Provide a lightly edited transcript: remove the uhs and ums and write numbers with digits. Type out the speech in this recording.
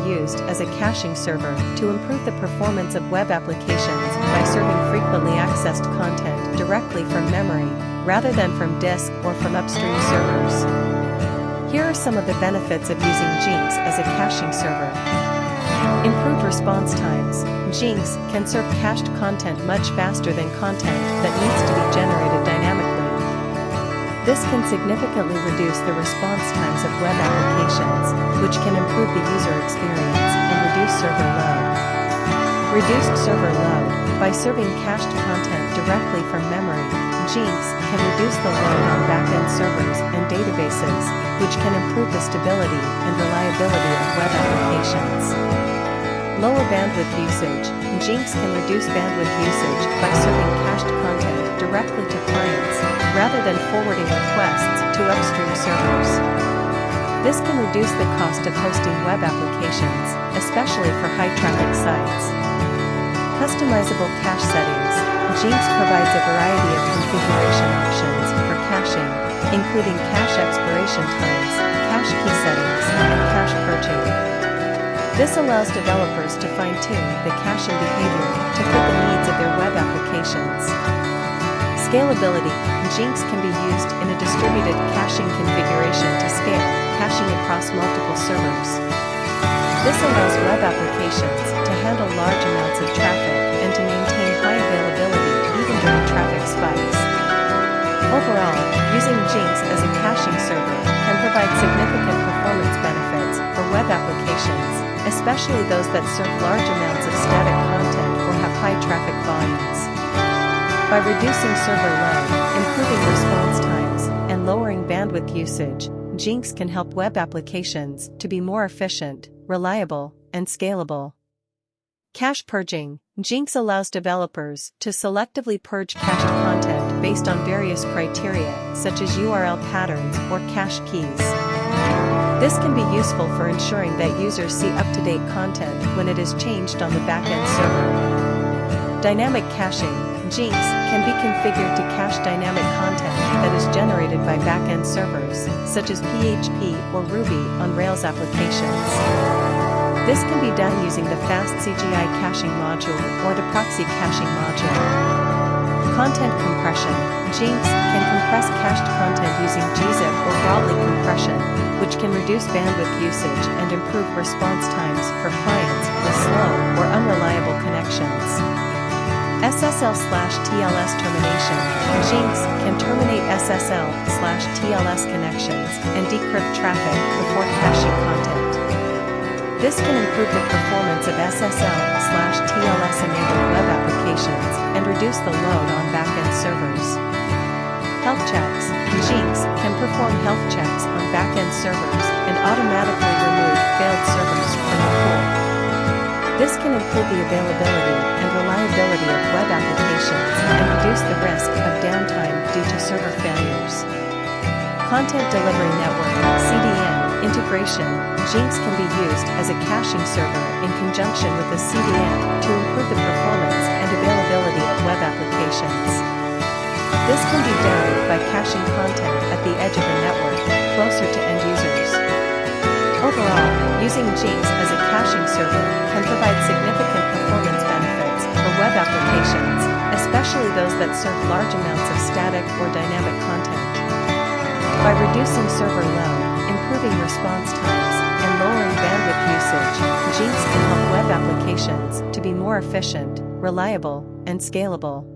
used as a caching server to improve the performance of web applications by serving frequently accessed content directly from memory, rather than from disk or from upstream servers. Here are some of the benefits of using Nginx as a caching server. Improved response times. Nginx can serve cached content much faster than content that needs to be generated dynamically. This can significantly reduce the response times of web applications, which can improve the user experience and reduce server load. Reduced server load. By serving cached content directly from memory, Nginx can reduce the load on back-end servers and databases, which can improve the stability and reliability of web applications. Lower bandwidth usage. Nginx can reduce bandwidth usage by serving cached content directly to clients, rather than forwarding requests to upstream servers. This can reduce the cost of hosting web applications, especially for high-traffic sites. Customizable cache settings. Nginx provides a variety of configuration options for caching, including cache expiration times, cache key settings, and cache purging. This allows developers to fine-tune the caching behavior to fit the needs of their web applications. Scalability. Nginx can be used in a distributed caching configuration to scale caching across multiple servers. This allows web applications to handle large amounts of traffic and to maintain high availability even during traffic spikes. Overall, using Nginx as a caching server can provide significant performance benefits for web applications, especially those that serve large amounts of static content or have high traffic volumes. By reducing server load, improving response times, and lowering bandwidth usage, Nginx can help web applications to be more efficient, reliable, and scalable. Cache purging. Nginx allows developers to selectively purge cached content based on various criteria, such as URL patterns or cache keys. This can be useful for ensuring that users see up-to-date content when it is changed on the back-end server. Dynamic caching. Nginx can be configured to cache dynamic content that is generated by back-end servers, such as PHP or Ruby on Rails applications. This can be done using the fast CGI caching module or the proxy caching module. Content compression. Nginx can compress cached content using gzip or broadly compression, which can reduce bandwidth usage and improve response times for clients with slow or unreliable connections. SSL/TLS termination. Nginx can terminate SSL/TLS connections and decrypt traffic before caching content. This can improve the performance of SSL/TLS enabled web applications and reduce the load on back-end servers. Health checks. Nginx can perform health checks on back-end servers and automatically remove failed servers from the pool. This can improve the availability and reliability of web applications and reduce the risk of downtime due to server failures. Content Delivery Network (CDN) integration. Nginx can be used as a caching server in conjunction with the CDN to improve the performance and availability of web applications. This can be done by caching content at the edge of the network, closer to end users. Overall, using Nginx as a caching server can provide significant performance benefits for web applications, especially those that serve large amounts of static or dynamic content. By reducing server load, improving response times, and lowering bandwidth usage, Nginx can help web applications to be more efficient, reliable, and scalable.